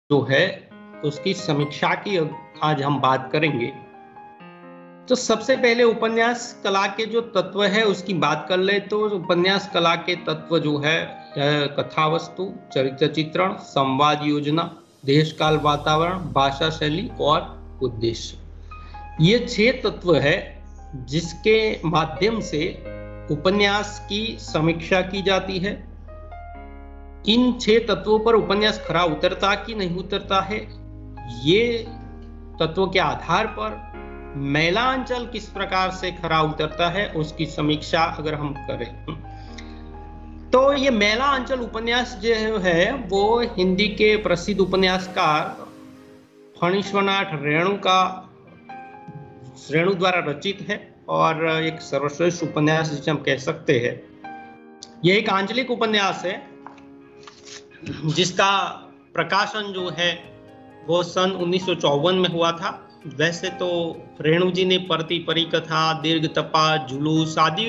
जो है उसकी समीक्षा की आज हम बात करेंगे। तो सबसे पहले उपन्यास कला के जो तत्व है उसकी बात कर ले तो उपन्यास कला के तत्व जो है कथा वस्तु, चरित्र चित्रण, संवाद योजना, देश काल वातावरण, भाषा शैली और उद्देश्य। ये 6 तत्व है जिसके माध्यम से उपन्यास की समीक्षा की जाती है। इन 6 तत्वों पर उपन्यास खरा उतरता कि नहीं उतरता है, ये तत्वों के आधार पर मैलांचल किस प्रकार से खरा उतरता है उसकी समीक्षा अगर हम करें तो ये मैलांचल उपन्यास जो है वो हिंदी के प्रसिद्ध उपन्यासकार फणीश्वरनाथ रेणु द्वारा रचित है और एक सर्वश्रेष्ठ उपन्यास जिसे हम कह सकते हैं। यह एक आंचलिक उपन्यास है जिसका प्रकाशन जो है वो सन 1954 में हुआ था। वैसे तो रेणु जी ने परती परिकथा, दीर्घ तपा, जुलूस आदि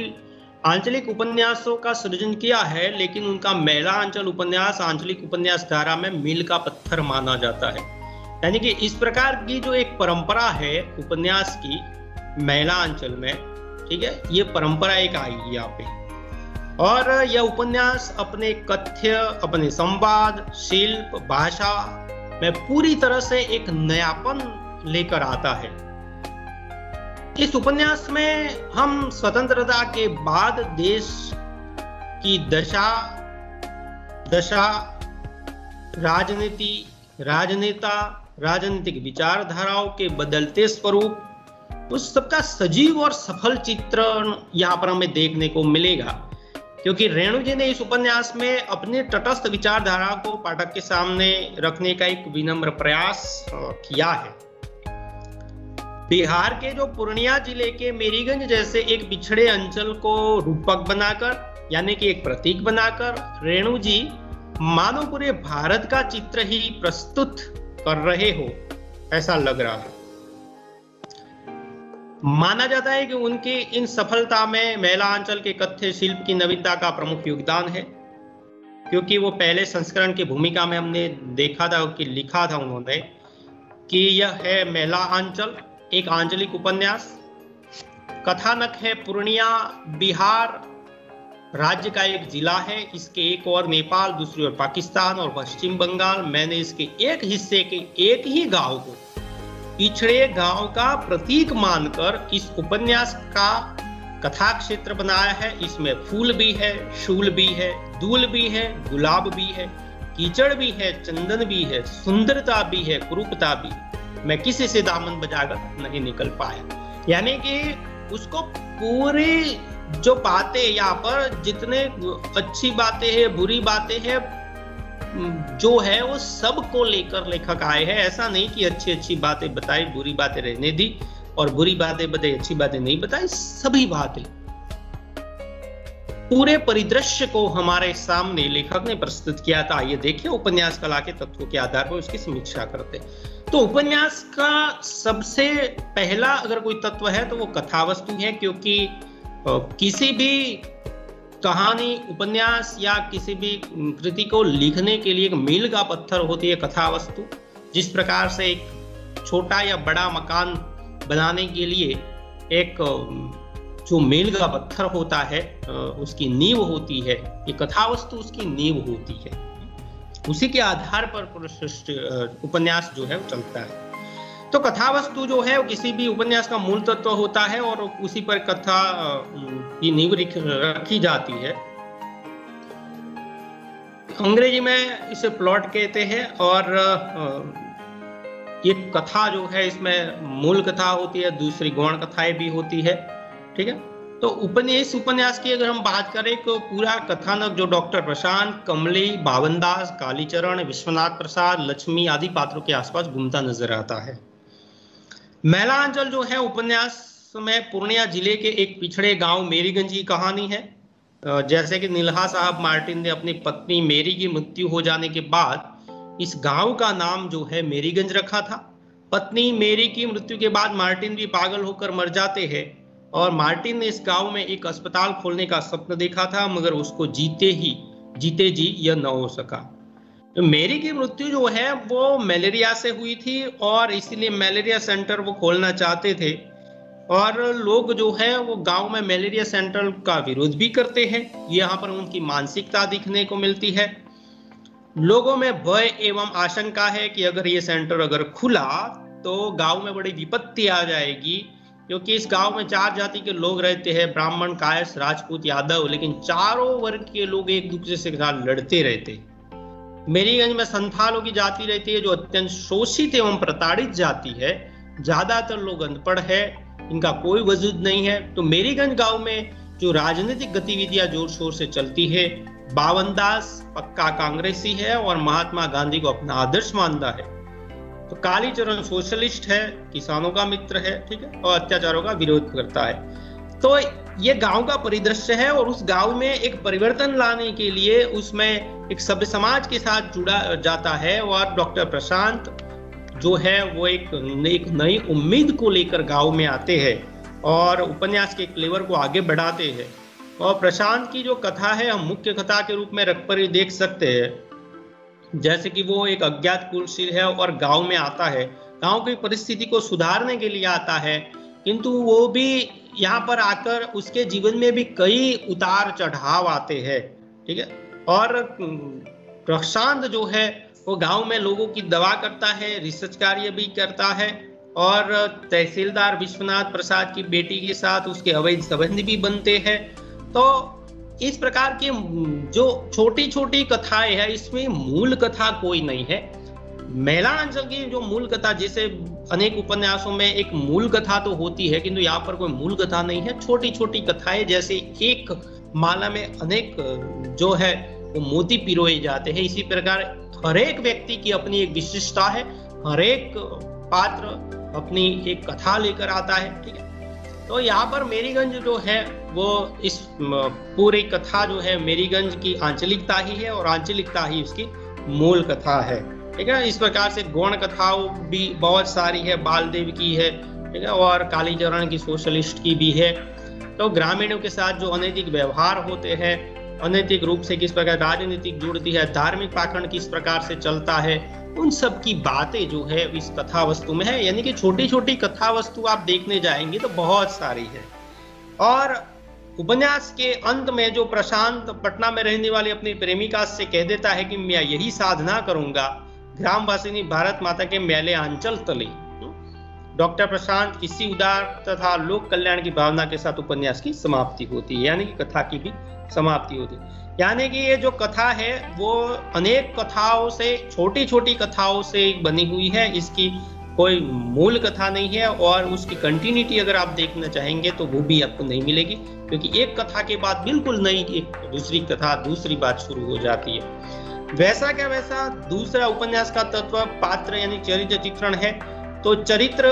आंचलिक उपन्यासों का सृजन किया है, लेकिन उनका मैलांचल उपन्यास आंचलिक उपन्यास धारा में मील का पत्थर माना जाता है। यानी कि इस प्रकार की जो एक परंपरा है उपन्यास की मैलांचल में, ठीक है, ये परंपरा एक आई यहाँ पे और यह उपन्यास अपने कथ्य, अपने संवाद, शिल्प, भाषा में पूरी तरह से एक नयापन लेकर आता है। इस उपन्यास में हम स्वतंत्रता के बाद देश की दशा, राजनीति, राजनेता, राजनीतिक विचारधाराओं के बदलते स्वरूप, उस सबका सजीव और सफल चित्रण यहाँ पर हमें देखने को मिलेगा, क्योंकि रेणु जी ने इस उपन्यास में अपनी तटस्थ विचारधारा को पाठक के सामने रखने का एक विनम्र प्रयास किया है। बिहार के जो पूर्णिया जिले के मेरीगंज जैसे एक पिछड़े अंचल को रूपक बनाकर, यानी कि एक प्रतीक बनाकर, रेणु जी मानो पूरे भारत का चित्र ही प्रस्तुत कर रहे हो ऐसा लग रहा है। माना जाता है कि उनकी इन सफलता में मैलांचल के कथ्य शिल्प की नवीनता का प्रमुख योगदान है, क्योंकि वो पहले संस्करण की भूमिका में हमने देखा था कि लिखा था उन्होंने कि यह है मैलांचल, एक आंचलिक उपन्यास। कथानक है पूर्णिया बिहार राज्य का एक जिला है, इसके एक और नेपाल, दूसरी ओर पाकिस्तान और पश्चिम बंगाल। मैंने इसके एक हिस्से के एक ही गांव को पिछड़े गांव का प्रतीक मानकर इस उपन्यास का कथा क्षेत्र बनाया है। इसमें फूल भी है, शूल भी है, दूल भी है, गुलाब भी है, कीचड़ भी है, चंदन भी है, सुंदरता भी है, कुरूपता भी। मैं किसी से दामन बजाकर नहीं निकल पाया। यानी कि उसको पूरे जो बातें यहाँ पर जितने अच्छी बातें हैं, बुरी बातें हैं, जो है वो सब को लेकर लेखक आए हैं। ऐसा नहीं कि अच्छी अच्छी बातें बताई, बुरी बातें रहने दी, और बुरी बातें बताई, अच्छी बातें नहीं बताई। सभी बातें, पूरे परिदृश्य को हमारे सामने लेखक ने प्रस्तुत किया था। आइए देखिए उपन्यास कला के तत्वों के आधार पर उसकी समीक्षा करते। तो उपन्यास का सबसे पहला अगर कोई तत्व है तो वो कथा वस्तु है, क्योंकि किसी भी कहानी, उपन्यास या किसी भी कृति को लिखने के लिए एक मील का पत्थर होती है कथा वस्तु। जिस प्रकार से एक छोटा या बड़ा मकान बनाने के लिए एक जो मील का पत्थर होता है उसकी नींव होती है, ये कथा वस्तु उसकी नींव होती है। उसी के आधार पर उपन्यास जो है वो चलता है। तो कथा वस्तु जो है वो किसी भी उपन्यास का मूल तत्व होता है और उसी पर कथा की नींव रखी जाती है। अंग्रेजी में इसे प्लॉट कहते हैं और ये कथा जो है इसमें मूल कथा होती है, दूसरी गौण कथाएं भी होती है, ठीक है। तो इस उपन्यास की अगर हम बात करें तो पूरा कथानक जो डॉक्टर प्रशांत, कमली, बावनदास, कालीचरण, विश्वनाथ प्रसाद, लक्ष्मी आदि पात्रों के आसपास घूमता नजर आता है। मैलांचल जो है उपन्यास में पूर्णिया जिले के एक पिछड़े गांव मेरीगंज की कहानी है। जैसे कि नीलहा साहब मार्टिन ने अपनी पत्नी मेरी की मृत्यु हो जाने के बाद इस गांव का नाम जो है मेरीगंज रखा था। पत्नी मेरी की मृत्यु के बाद मार्टिन भी पागल होकर मर जाते हैं और मार्टिन ने इस गांव में एक अस्पताल खोलने का सपना देखा था, मगर उसको जीते जी यह न हो सका। मेरी की मृत्यु जो है वो मलेरिया से हुई थी और इसीलिए मलेरिया सेंटर वो खोलना चाहते थे। और लोग जो है वो गांव में मलेरिया सेंटर का विरोध भी करते हैं। यहाँ पर उनकी मानसिकता दिखने को मिलती है। लोगों में भय एवं आशंका है कि अगर ये सेंटर अगर खुला तो गांव में बड़ी विपत्ति आ जाएगी, क्योंकि इस गांव में 4 जाति के लोग रहते हैं, ब्राह्मण, कायस्थ, राजपूत, यादव, लेकिन चारों वर्ग के लोग एक दूसरे से साथ लड़ते रहते। मेरीगंज में संथालों की जाति रहती है जो अत्यंत शोषित एवं प्रताड़ित जाति है। ज्यादातर लोग अनपढ़ है, इनका कोई वजूद नहीं है। तो मेरीगंज गांव में जो राजनीतिक गतिविधियां जोर शोर से चलती है, बावनदास पक्का कांग्रेसी है और महात्मा गांधी को अपना आदर्श मानता है। तो कालीचरण सोशलिस्ट है, किसानों का मित्र है, ठीक है, और अत्याचारों का विरोध करता है। तो ये गांव का परिदृश्य है और उस गांव में एक परिवर्तन लाने के लिए उसमें एक सभ्य समाज के साथ जुड़ा जाता है। और डॉक्टर प्रशांत जो है वो एक नई उम्मीद को लेकर गांव में आते हैं और उपन्यास के क्लेवर को आगे बढ़ाते हैं। और प्रशांत की जो कथा है हम मुख्य कथा के रूप में रखकर देख सकते हैं। जैसे कि वो एक अज्ञात कुलशील है और गांव में आता है, गांव की परिस्थिति को सुधारने के लिए आता है, किंतु वो भी यहाँ पर आकर उसके जीवन में भी कई उतार चढ़ाव आते हैं, ठीक है। और प्रशांत जो है वो गांव में लोगों की दवा करता है, रिसर्च कार्य भी करता है और तहसीलदार विश्वनाथ प्रसाद की बेटी के साथ उसके अवैध संबंध भी बनते हैं। तो इस प्रकार की जो छोटी छोटी कथाएं हैं, इसमें मूल कथा कोई नहीं है। मेलांचल की जो मूल कथा, जैसे अनेक उपन्यासों में एक मूल कथा तो होती है, किंतु यहाँ पर कोई मूल कथा नहीं है। छोटी छोटी कथाएं, जैसे एक माला में अनेक जो है वो मोती पिरोए जाते हैं, इसी प्रकार हर एक व्यक्ति की अपनी एक विशिष्टता है, हर एक पात्र अपनी एक कथा लेकर आता है, ठीक है। तो यहाँ पर मेरीगंज जो है वो इस पूरी कथा जो है मेरीगंज की आंचलिकता ही है और आंचलिकता ही उसकी मूल कथा है, ठीक है। इस प्रकार से गौण कथाओं भी बहुत सारी है, बालदेव की है, ठीक है, और कालीचरण की सोशलिस्ट की भी है। तो ग्रामीणों के साथ जो अनैतिक व्यवहार होते हैं, अनैतिक रूप से किस प्रकार राजनीतिक जुड़ती है, धार्मिक पाखंड किस प्रकार से चलता है, उन सब की बातें जो है इस कथा वस्तु में है। यानी कि छोटी छोटी कथा वस्तु आप देखने जाएंगे तो बहुत सारी है। और उपन्यास के अंत में जो प्रशांत पटना में रहने वाली अपनी प्रेमिका से कह देता है कि मैं यही साधना करूंगा, ग्रामवासिनी भारत माता के मैले आंचल तले। डॉक्टर प्रशांत इसी उदार तथा लोक कल्याण की भावना के साथ उपन्यास की समाप्ति होती है, यानी कि कथा की भी समाप्ति होती है। यानी कि ये जो कथा है वो अनेक कथाओं से, छोटी छोटी कथाओं से बनी हुई है, इसकी कोई मूल कथा नहीं है। और उसकी कंटिन्यूटी अगर आप देखना चाहेंगे तो वो भी आपको नहीं मिलेगी, क्योंकि एक कथा के बाद बिल्कुल नई एक दूसरी कथा, दूसरी बात शुरू हो जाती है। वैसा क्या वैसा दूसरा उपन्यास का तत्व पात्र यानी चरित्र चित्रण है। तो चरित्र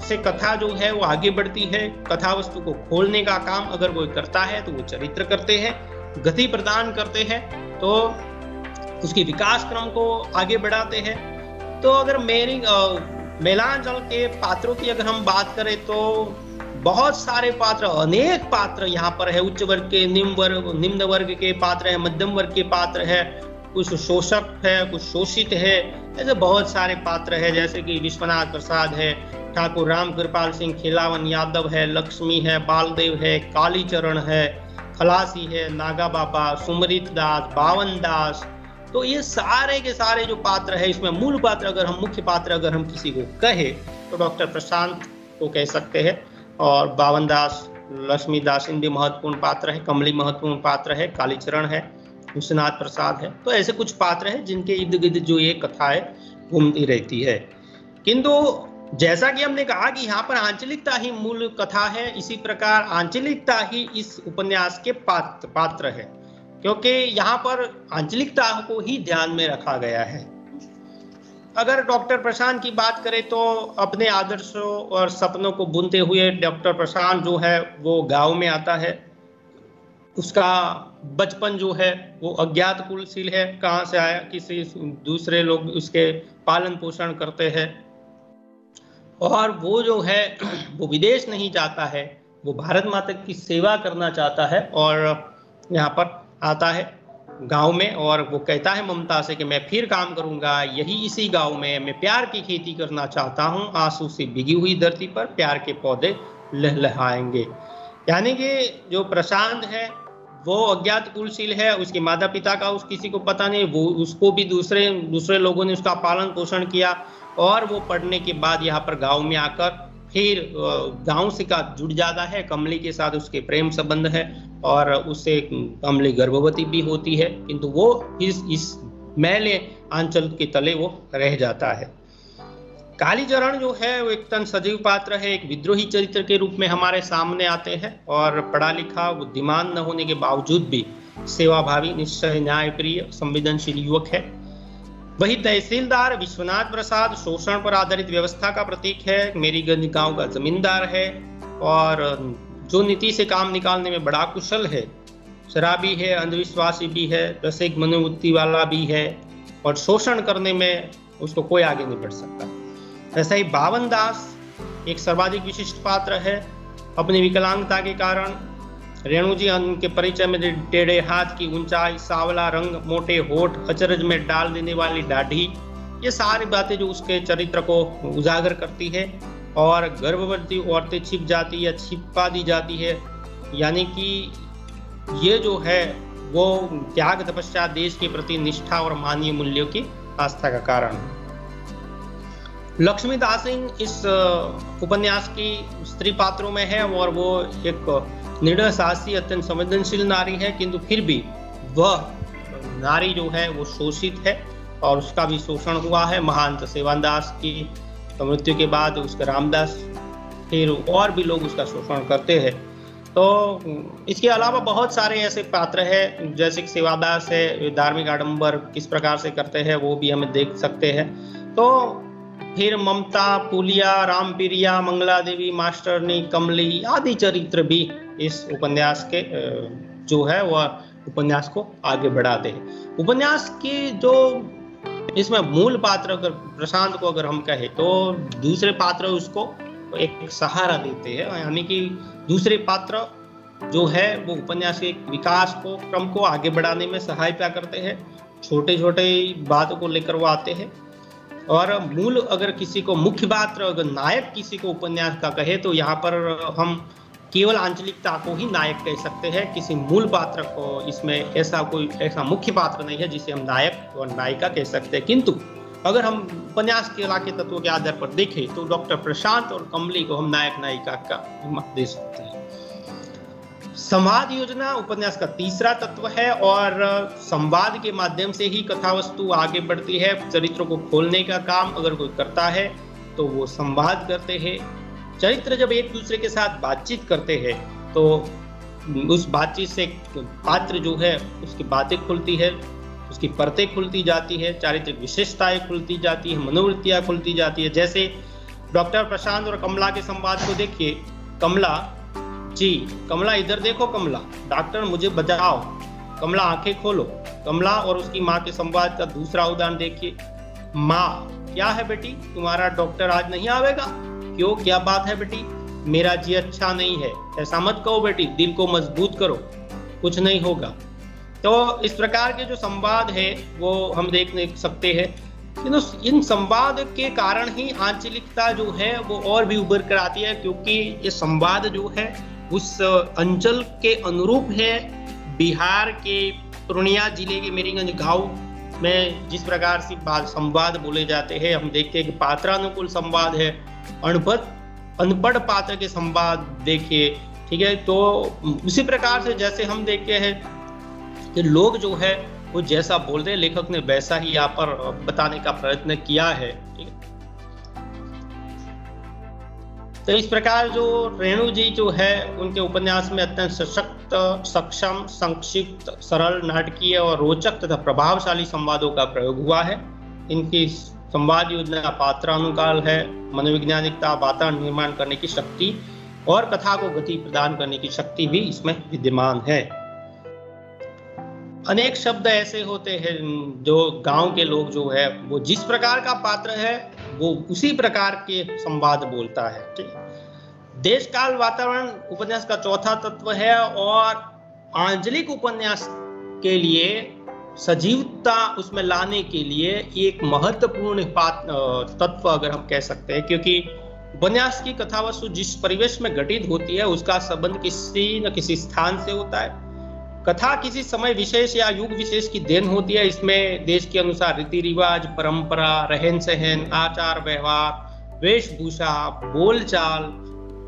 से कथा जो है वो आगे बढ़ती है। कथा वस्तु को खोलने का काम अगर कोई करता है तो वो चरित्र करते हैं, गति प्रदान करते हैं, तो उसकी विकास क्रम को आगे बढ़ाते हैं। तो अगर मेलांचल के पात्रों की अगर हम बात करें तो बहुत सारे पात्र, अनेक पात्र यहाँ पर है। उच्च वर्ग के, निम्न वर्ग के पात्र है, मध्यम वर्ग के पात्र है, कुछ शोषक है, कुछ शोषित है, ऐसे बहुत सारे पात्र है। जैसे कि विश्वनाथ प्रसाद है, ठाकुर राम कृपाल सिंह, खिलावन यादव है, लक्ष्मी है, बालदेव है, कालीचरण है, खलासी है, नागा बाबा, सुमरित दास, बावन दास। तो ये सारे के सारे जो पात्र है, इसमें मूल पात्र अगर हम, मुख्य पात्र अगर हम किसी को कहे तो डॉक्टर प्रशांत को कह सकते हैं। और बावन दास, लक्ष्मी दास इन भी महत्वपूर्ण पात्र है, कमली महत्वपूर्ण पात्र है, कालीचरण है, विश्वनाथ प्रसाद है। तो ऐसे कुछ पात्र हैं जिनके इर्द गिर्द जो ये कथा है घूमती रहती है। किंतु जैसा कि हमने कहा कि यहाँ पर आंचलिकता ही मूल कथा है, इसी प्रकार आंचलिकता ही इस उपन्यास के पात्र है, क्योंकि यहाँ पर आंचलिकता को ही ध्यान में रखा गया है। अगर डॉक्टर प्रशांत की बात करें तो अपने आदर्शों और सपनों को बुनते हुए डॉक्टर प्रशांत जो है वो गांव में आता है। उसका बचपन जो है वो अज्ञात कुलशील है, कहाँ से आया, किसी दूसरे लोग उसके पालन पोषण करते हैं। और वो जो है वो विदेश नहीं जाता है, वो भारत माता की सेवा करना चाहता है और यहाँ पर आता है। गांव में, और वो कहता है ममता से कि मैं फिर काम करूंगा यही इसी गांव में, मैं प्यार की खेती करना चाहता हूं, आंसू से भीगी हुई धरती पर प्यार के पौधे लहलहाएंगे। यानी कि जो प्रशांत है वो अज्ञात कुलशील है, उसके माता पिता का उस किसी को पता नहीं, वो उसको भी दूसरे लोगों ने उसका पालन पोषण किया, और वो पढ़ने के बाद यहाँ पर गांव में आकर फिर गांव से का जुड़ जाता है, कमली के साथ उसके प्रेम संबंध है, और उससे कमली गर्भवती भी होती है, किंतु वो इस मैले आंचल के तले वो रह जाता है। कालीचरण जो है वो एक तन सजीव पात्र है, एक विद्रोही चरित्र के रूप में हमारे सामने आते हैं, और पढ़ा लिखा बुद्धिमान न होने के बावजूद भी सेवाभावी, निश्चय न्यायप्रिय, संवेदनशील युवक है। वही तहसीलदार विश्वनाथ प्रसाद शोषण पर आधारित व्यवस्था का प्रतीक है, मेरीगंज गांव का जमींदार है, और जो नीति से काम निकालने में बड़ा कुशल है, शराबी है, अंधविश्वासी भी है, रसिक मनोवृत्ति वाला भी है, और शोषण करने में उसको कोई आगे नहीं बढ़ सकता। ऐसा ही बावन दास एक सर्वाधिक विशिष्ट पात्र है, अपनी विकलांगता के कारण रेणु जी उनके परिचय में टेढ़े हाथ की ऊंचाई, सांवला रंग, मोटे होठ, अचरज में डाल देने वाली दाढ़ी, ये सारी बातें जो उसके चरित्र को उजागर करती है, और गर्भवती औरतें छिप जाती है, छिपा दी जाती है, यानी कि ये जो है वो त्याग तपस्या, देश के प्रति निष्ठा और मानवीय मूल्यों की आस्था का कारण है। लक्ष्मी दासिंग इस उपन्यास की स्त्री पात्रों में है, और वो एक निर्णय साहसी, अत्यंत संवेदनशील नारी है, किंतु फिर भी वह नारी जो है वो शोषित है, और उसका भी शोषण हुआ है। महंत सेवादास की मृत्यु के बाद उसके रामदास, फिर और भी लोग उसका शोषण करते हैं। तो इसके अलावा बहुत सारे ऐसे पात्र हैं, जैसे कि सेवादास है, धार्मिक आडंबर किस प्रकार से करते हैं वो भी हमें देख सकते हैं। तो फिर ममता, पुलिया, रामप्रिया, मंगला देवी, मास्टरनी, कमली आदि चरित्र भी इस उपन्यास के जो है वह उपन्यास को आगे बढ़ाते हैं। उपन्यास की जो इसमें मूल पात्र अगर प्रशांत को अगर हम कहें तो दूसरे पात्र उसको एक सहारा देते हैं, यानी कि दूसरे पात्र जो है वो उपन्यास के विकास को, क्रम को आगे बढ़ाने में सहायता करते हैं। छोटे छोटे बातों को लेकर वो आते हैं, और मूल अगर किसी को मुख्य पात्र, अगर नायक किसी को उपन्यास का कहे तो यहाँ पर हम केवल आंचलिकता को ही नायक कह सकते हैं, किसी मूल पात्र को इसमें ऐसा मुख्य पात्र नहीं है जिसे हम नायक और नायिका कह सकते हैं। किंतु अगर हम उपन्यास के तत्वों के आधार पर देखें तो डॉक्टर प्रशांत और कमली को हम नायक नायिका का मत दे सकते हैं। संवाद योजना उपन्यास का तीसरा तत्व है, और संवाद के माध्यम से ही कथा वस्तु आगे बढ़ती है। चरित्रों को खोलने का काम अगर कोई करता है तो वो संवाद करते हैं। चरित्र जब एक दूसरे के साथ बातचीत करते हैं तो उस बातचीत से पात्र जो है उसकी बातें खुलती है, उसकी परतें खुलती जाती है, चारित्रिक विशेषताएं खुलती जाती है, मनोवृत्तियां खुलती जाती है। जैसे डॉक्टर प्रशांत और कमला के संवाद को देखिए। कमला जी, कमला इधर देखो, कमला डॉक्टर मुझे बचाओ, कमला आंखें खोलो। कमला और उसकी माँ के संवाद का दूसरा उदाहरण देखिए। माँ, क्या है बेटी, तुम्हारा डॉक्टर आज नहीं आवेगा? क्यों, क्या बात है बेटी? मेरा जी अच्छा नहीं है। ऐसा मत कहो बेटी, दिल को मजबूत करो, कुछ नहीं होगा। तो इस प्रकार के जो संवाद है वो हम देख सकते हैं। इन संवाद के कारण ही आंचलिकता जो है वो और भी उभर कर आती है, क्योंकि ये संवाद जो है उस अंचल के अनुरूप है। बिहार के पूर्णिया जिले के मेरीगंज गांव में जिस प्रकार से संवाद बोले जाते हैं, हम देखते हैं कि पात्रानुकूल संवाद है, अनपढ़ पात्र के संवाद देखिए, ठीक है। तो उसी प्रकार से जैसे हम देखते हैं कि लोग जो है वो जैसा बोल रहे हैं, लेखक ने वैसा ही यहाँ पर बताने का प्रयत्न किया है, ठीक है। तो इस प्रकार जो रेणु जी जो है उनके उपन्यास में अत्यंत सशक्त, सक्षम, संक्षिप्त, सरल, नाटकीय और रोचक तथा प्रभावशाली संवादों का प्रयोग हुआ है। इनकी संवाद योजना पात्रानुकाल है, मनोवैज्ञानिकता, वातावरण निर्माण करने की शक्ति और कथा को गति प्रदान करने की शक्ति भी इसमें विद्यमान है। अनेक शब्द ऐसे होते हैं जो गांव के लोग जो है वो जिस प्रकार का पात्र है वो उसी प्रकार के संवाद बोलता है, ठीक। देश काल वातावरण उपन्यास का चौथा तत्व है, और आंचलिक उपन्यास के लिए सजीवता उसमें लाने के लिए एक महत्वपूर्ण तत्व अगर हम कह सकते हैं, क्योंकि उपन्यास की कथा वस्तु जिस परिवेश में घटित होती है उसका संबंध किसी न किसी स्थान से होता है। कथा किसी समय विशेष या युग विशेष की देन होती है। इसमें देश के अनुसार रीति रिवाज, परंपरा, रहन सहन, आचार व्यवहार, वेशभूषा, बोलचाल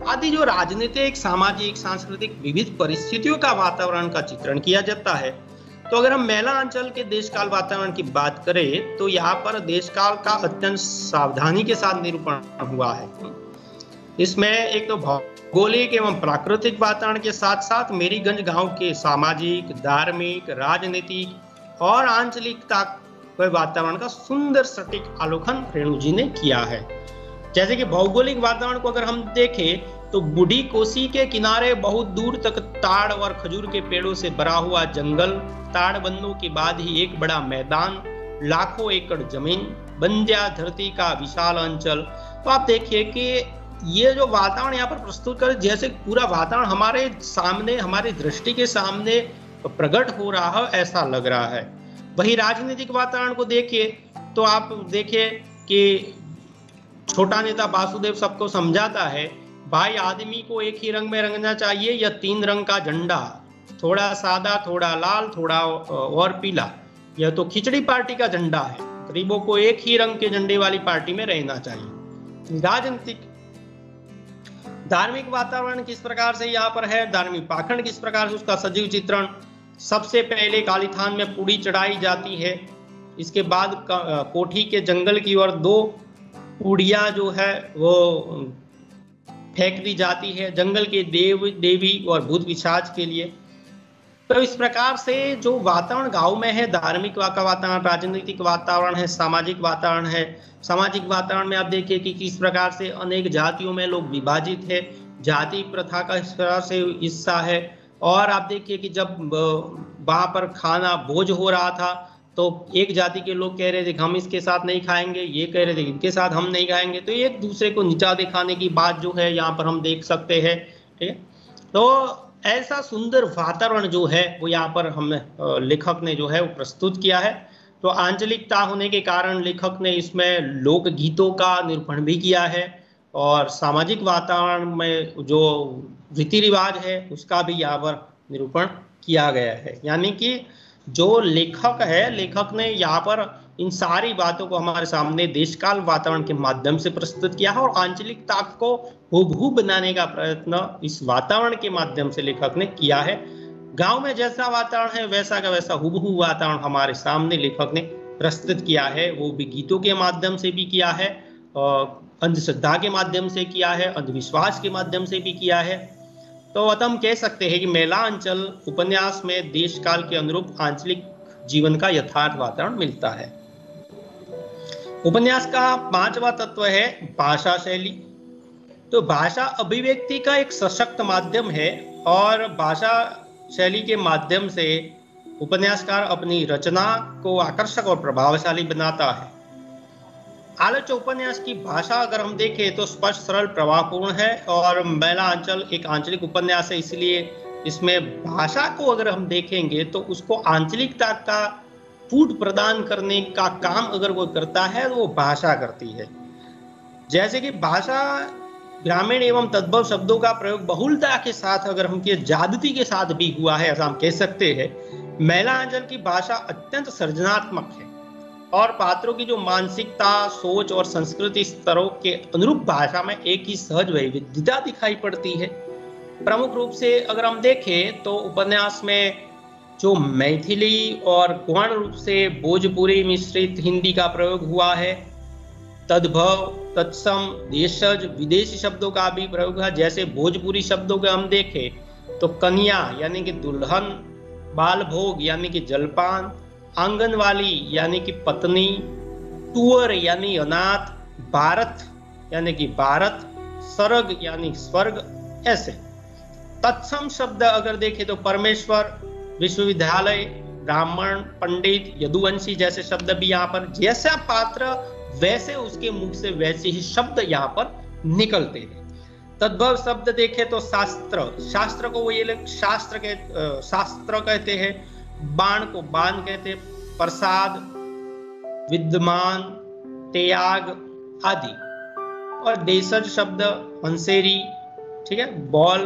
आदि जो राजनीतिक, सामाजिक, सांस्कृतिक विविध परिस्थितियों का वातावरण का चित्रण किया जाता है। तो अगर हम मेला अंचल के देशकाल वातावरण की बात करें तो यहाँ पर देशकाल का अत्यंत सावधानी के साथ निरूपण हुआ है। इसमें एक तो भौगोलिक एवं प्राकृतिक वातावरण के साथ साथ मेरीगंज गांव के सामाजिक, धार्मिक, राजनीतिक और आंचलिकता वातावरण का सुंदर सटीक आलोकन रेणु जी ने किया है। जैसे कि भौगोलिक वातावरण को अगर हम देखें तो बूढ़ी कोसी के किनारे बहुत दूर तक ताड़ और खजूर के पेड़ों से भरा हुआ जंगल, ताड़बंदों के बाद ही एक बड़ा मैदान, लाखों एकड़ जमीन, बंजर धरती का विशाल अंचल। तो आप देखिए कि ये जो वातावरण यहाँ पर प्रस्तुत कर, जैसे पूरा वातावरण हमारे सामने, हमारी दृष्टि के सामने प्रकट हो रहा है, ऐसा लग रहा है। वही राजनीतिक वातावरण को देखिए तो आप देखिए कि छोटा नेता वासुदेव सबको समझाता है, भाई आदमी को एक ही रंग में रंगना चाहिए या 3 रंग का झंडा, थोड़ा सादा, थोड़ा लाल, थोड़ा और पीला। यह तो खिचड़ी पार्टी का झंडा है। गरीबों को एक ही रंग के झंडे वाली पार्टी में रहना चाहिए। राजनीतिक धार्मिक वातावरण किस प्रकार से यहाँ पर है, धार्मिक पाखंड किस प्रकार से, उसका सजीव चित्रण। सबसे पहले कालीथान में पूड़ी चढ़ाई जाती है, इसके बाद कोठी के जंगल की ओर 2 पूड़ियां जो है वो फेंक दी जाती है जंगल के देव देवी और भूत पिशाच के लिए। तो इस प्रकार से जो वातावरण गांव में है, धार्मिक का वातावरण, राजनीतिक वातावरण है, सामाजिक वातावरण है। सामाजिक वातावरण में आप देखिए कि किस प्रकार से अनेक जातियों में लोग विभाजित है, जाति प्रथा का इस तरह से हिस्सा है। और आप देखिए कि जब वहां पर खाना भोज हो रहा था तो एक जाति के लोग कह रहे थे हम इसके साथ नहीं खाएंगे, ये कह रहे थे इनके साथ हम नहीं खाएंगे। तो एक दूसरे को नीचा दिखाने की बात जो है यहाँ पर हम देख सकते हैं। ठीक है, तो ऐसा सुंदर वातावरण जो है वो यहाँ पर हम लेखक ने जो है वो प्रस्तुत किया है। तो आंचलिकता होने के कारण लेखक ने इसमें लोकगीतों का निरूपण भी किया है और सामाजिक वातावरण में जो रीति रिवाज है उसका भी यहाँ पर निरूपण किया गया है। यानी कि जो लेखक है, लेखक ने यहाँ पर इन सारी बातों को हमारे सामने देशकाल वातावरण के माध्यम से प्रस्तुत किया है और आंचलिकता को हूबहू बनाने का प्रयत्न इस वातावरण के माध्यम से लेखक ने किया है। गांव में जैसा वातावरण है वैसा का वैसा हूबहू वातावरण हमारे सामने लेखक ने प्रस्तुत किया है। वो भी गीतों के माध्यम से भी किया है, अंधश्रद्धा के माध्यम से किया है, अंधविश्वास के माध्यम से भी किया है। तो हम कह सकते हैं कि मेला अंचल उपन्यास में देश काल के अनुरूप आंचलिक जीवन का यथार्थ वातावरण मिलता है। उपन्यास का 5वां तत्व है भाषा शैली। तो भाषा अभिव्यक्ति का एक सशक्त माध्यम है और भाषा शैली के माध्यम से उपन्यासकार अपनी रचना को आकर्षक और प्रभावशाली बनाता है। आलोच्य उपन्यास की भाषा अगर हम देखें तो स्पष्ट, सरल, प्रवाहपूर्ण है और मेला अंचल एक आंचलिक उपन्यास है, इसलिए इसमें भाषा को अगर हम देखेंगे तो उसको आंचलिकता का फूट प्रदान करने का काम अगर वो करता है तो वो भाषा करती है। जैसे कि भाषा ग्रामीण एवं तद्भव शब्दों का प्रयोग बहुलता के साथ अगर हम ज्यादती के साथ भी हुआ है ऐसा हम कह सकते हैं। मेला अंचल की भाषा अत्यंत सृजनात्मक है और पात्रों की जो मानसिकता, सोच और संस्कृति स्तरों के अनुरूप भाषा में एक ही सहज वैविध्यता दिखाई पड़ती है। प्रमुख रूप से अगर हम देखें तो उपन्यास में जो मैथिली और गौण रूप से भोजपुरी मिश्रित हिंदी का प्रयोग हुआ है, तद्भव, तत्सम, देशज, विदेशी शब्दों का भी प्रयोग हुआ। जैसे भोजपुरी शब्दों को हम देखें तो कन्या यानी कि दुल्हन, बालभोग यानी कि जलपान, आंगनवाली यानी कि पत्नी, टूअर यानी अनाथ, भारत यानी कि भारत, स्वर्ग यानी स्वर्ग। ऐसे तत्सम शब्द अगर देखें तो परमेश्वर, विश्वविद्यालय, ब्राह्मण, पंडित, यदुवंशी जैसे शब्द भी यहाँ पर, जैसा पात्र वैसे उसके मुख से वैसे ही शब्द यहाँ पर निकलते हैं। तद्भव शब्द देखे तो शास्त्र, शास्त्र को वो ये लोग शास्त्र कहते हैं, बाण को बाण कहते हैं, प्रसाद, विद्यमान, त्याग आदि। और देशज शब्द हंसेरी, ठीक है, बॉल।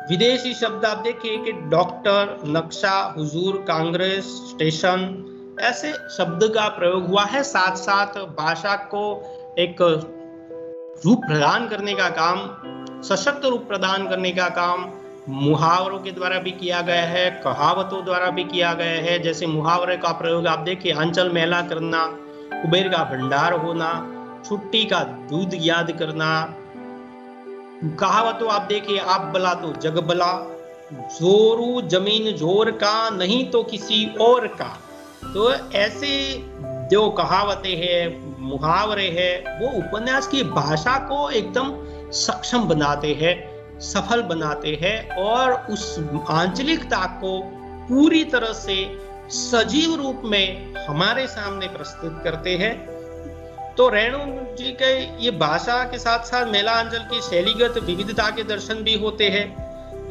विदेशी शब्द आप देखिए कि डॉक्टर, नक्शा, हुजूर, कांग्रेस, स्टेशन, ऐसे शब्द का प्रयोग हुआ है। साथ साथ भाषा को एक रूप प्रदान करने का काम, सशक्त रूप प्रदान करने का काम मुहावरों के द्वारा भी किया गया है, कहावतों द्वारा भी किया गया है। जैसे मुहावरे का प्रयोग आप देखिए, अंचल मेला करना, कुबेर का भंडार होना, छुट्टी का दूध याद करना। कहावतों आप देखिए, आप बला तो जग बला, जोरू जमीन जोर का, नहीं तो किसी और का। तो ऐसे जो कहावतें हैं, मुहावरे हैं, वो उपन्यास की भाषा को एकदम सक्षम बनाते हैं, सफल बनाते हैं और उस आंचलिकता को पूरी तरह से सजीव रूप में हमारे सामने प्रस्तुत करते हैं। तो रेणु जी के ये भाषा के साथ साथ मेला अंचल की शैलीगत विविधता के दर्शन भी होते हैं।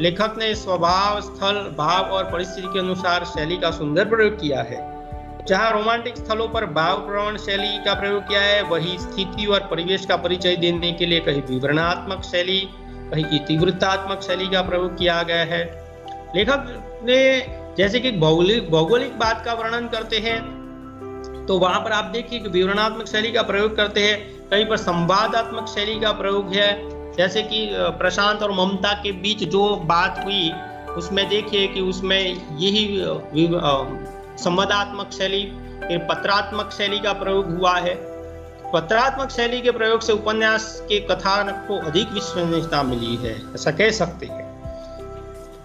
लेखक ने स्वभाव, स्थल, भाव और परिस्थिति के अनुसार शैली का सुंदर प्रयोग किया है। जहां रोमांटिक स्थलों पर भाव प्रवण शैली का प्रयोग किया है, वही स्थिति और परिवेश का परिचय देने के लिए कहीं विवरणात्मक शैली, कहीं इतिवृत्तात्मक शैली का प्रयोग किया गया है। लेखक ने जैसे कि भौगोलिक बात का वर्णन करते हैं, तो वहां पर आप देखिए कि विवरणात्मक शैली का प्रयोग करते हैं। कहीं पर संवादात्मक शैली का प्रयोग है, जैसे कि प्रशांत और ममता के बीच जो बात हुई, उसमें देखिए कि उसमें यही संवादात्मक शैली, फिर पत्रात्मक शैली का प्रयोग हुआ है। पत्रात्मक शैली के प्रयोग से उपन्यास के कथानक को अधिक विश्वसनीयता मिली है, ऐसा कह सकते हैं।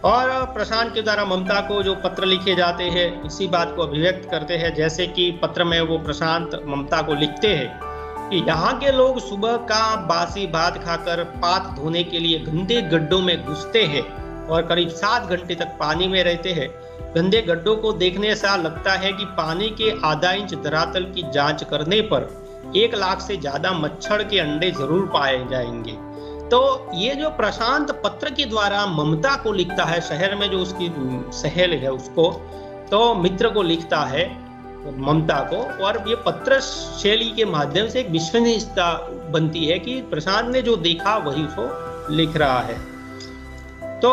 और प्रशांत के द्वारा ममता को जो पत्र लिखे जाते हैं, इसी बात को अभिव्यक्त करते हैं। जैसे कि पत्र में वो प्रशांत ममता को लिखते हैं कि यहाँ के लोग सुबह का बासी भात खाकर पात धोने के लिए गंदे गड्ढों में घुसते हैं और करीब 7 घंटे तक पानी में रहते हैं। गंदे गड्ढों को देखने से लगता है कि पानी के आधा इंच धरातल की जांच करने पर 1 लाख से ज्यादा मच्छर के अंडे जरूर पाए जाएंगे। तो ये जो प्रशांत पत्र के द्वारा ममता को लिखता है, शहर में जो उसकी सहेल है उसको, तो मित्र को लिखता है ममता को, और ये पत्र शैली के माध्यम से एक विश्वसनीयता बनती है कि प्रशांत ने जो देखा वही उसको लिख रहा है। तो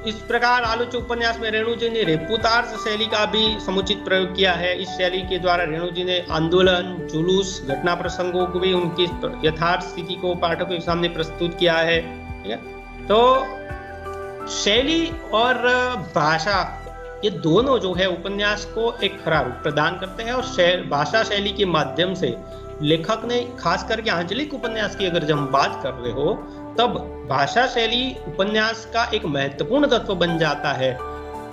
इस प्रकार आलोचक उपन्यास में रेणु जी ने रेपुतार्थ शैली का भी समुचित प्रयोग किया है। इस शैली के द्वारा रेणु जी ने आंदोलन, जुलूस, घटना प्रसंगों को भी उनकी यथार्थ स्थिति को पाठकों के सामने प्रस्तुत किया है। ठीक है, तो शैली और भाषा ये दोनों जो है उपन्यास को एक खरा रूप प्रदान करते हैं। और भाषा शैली के माध्यम से लेखक ने, खास करके आंचलिक उपन्यास की अगर जब हम बात कर रहे हो, तब भाषा शैली उपन्यास का एक महत्वपूर्ण तत्व बन जाता है।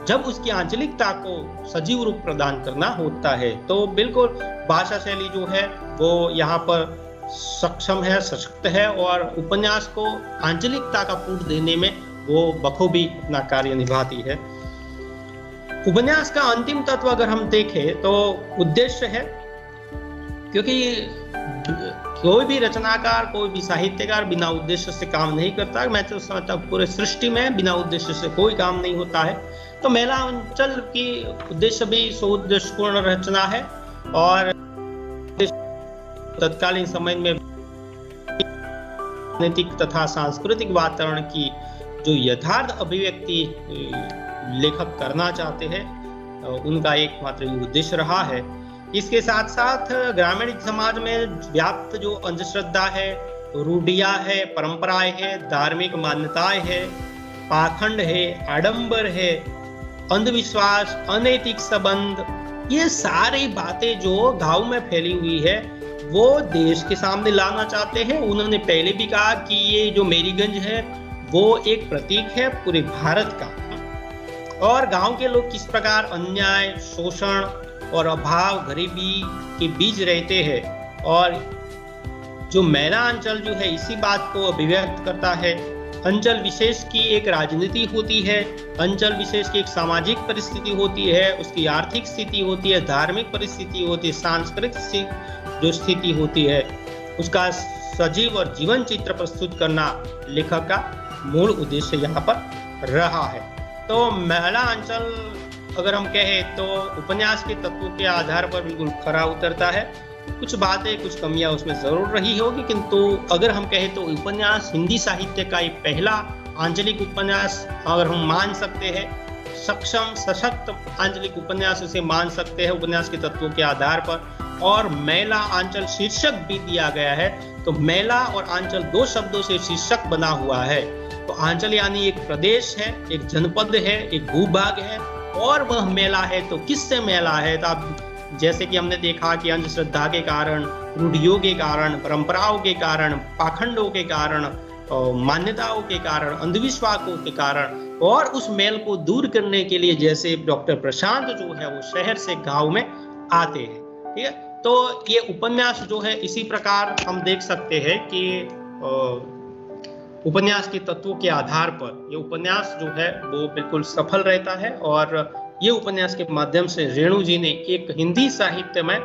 जब उसकी आंचलिकता को सजीव रूप प्रदान करना होता है, तो बिल्कुल भाषा शैली जो है वो यहाँ पर सक्षम है, सशक्त है, और उपन्यास को आंचलिकता का पूर्ण देने में वो बखूबी अपना कार्य निभाती है। उपन्यास का अंतिम तत्व अगर हम देखें तो उद्देश्य है, क्योंकि कोई भी रचनाकार, कोई भी साहित्यकार बिना उद्देश्य से काम नहीं करता। मैं तो समझता हूँ पूरे सृष्टि में बिना उद्देश्य से कोई काम नहीं होता है। तो मेला अंचल की उद्देश्य भी सुउद्देश्यपूर्ण रचना है, और तत्कालीन समय में राजनीतिक तथा सांस्कृतिक वातावरण की जो यथार्थ अभिव्यक्ति लेखक करना चाहते हैं, उनका एकमात्र उद्देश्य रहा है। इसके साथ साथ ग्रामीण समाज में व्याप्त जो अंधश्रद्धा है, रूढ़ियां है, परंपराएं है, धार्मिक मान्यताएं है, पाखंड है, आडंबर है, अंधविश्वास, अनैतिक संबंध, ये सारी बातें जो गांव में फैली हुई है वो देश के सामने लाना चाहते हैं। उन्होंने पहले भी कहा कि ये जो मेरीगंज है वो एक प्रतीक है पूरे भारत का, और गांव के लोग किस प्रकार अन्याय, शोषण और अभाव, गरीबी के बीच रहते हैं। और जो मेला अंचल जो है इसी बात को अभिव्यक्त करता है। अंचल विशेष की एक राजनीति होती है, अंचल विशेष की एक सामाजिक परिस्थिति होती है, उसकी आर्थिक स्थिति होती है, धार्मिक परिस्थिति होती है, सांस्कृतिक जो स्थिति होती है, उसका सजीव और जीवन चित्र प्रस्तुत करना लेखक का मूल उद्देश्य यहाँ पर रहा है। तो मेला अंचल अगर हम कहें तो उपन्यास के तत्वों के आधार पर बिल्कुल खरा उतरता है। कुछ बातें, कुछ कमियां उसमें जरूर रही होगी, किंतु अगर हम कहें तो उपन्यास हिंदी साहित्य का एक पहला आंचलिक उपन्यास अगर हम मान सकते हैं, सक्षम सशक्त आंचलिक उपन्यास उसे मान सकते हैं उपन्यास के तत्वों के आधार पर। और मेला आंचल शीर्षक भी दिया गया है, तो मेला और आंचल दो शब्दों से शीर्षक बना हुआ है। तो आंचल यानी एक प्रदेश है, एक जनपद है, एक भूभाग है, और वह मेला है तो किससे मेला है? तो आप जैसे कि हमने देखा कि अंधश्रद्धा के कारण, रूढ़ियों के कारण, परंपराओं के कारण, पाखंडों के कारण, मान्यताओं के कारण, अंधविश्वासों के कारण, और उस मेल को दूर करने के लिए जैसे डॉक्टर प्रशांत जो है वो शहर से गांव में आते हैं। ठीक है, तो ये उपन्यास जो है इसी प्रकार हम देख सकते हैं कि उपन्यास के तत्वों के आधार पर ये उपन्यास जो है वो बिल्कुल सफल रहता है। और ये उपन्यास के माध्यम से रेणु जी ने एक हिंदी साहित्य में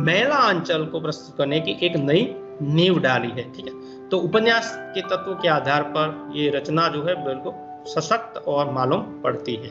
मेला अंचल को प्रस्तुत करने की एक नई नींव डाली है। ठीक है, तो उपन्यास के तत्वों के आधार पर ये रचना जो है बिल्कुल सशक्त और मालूम पड़ती है।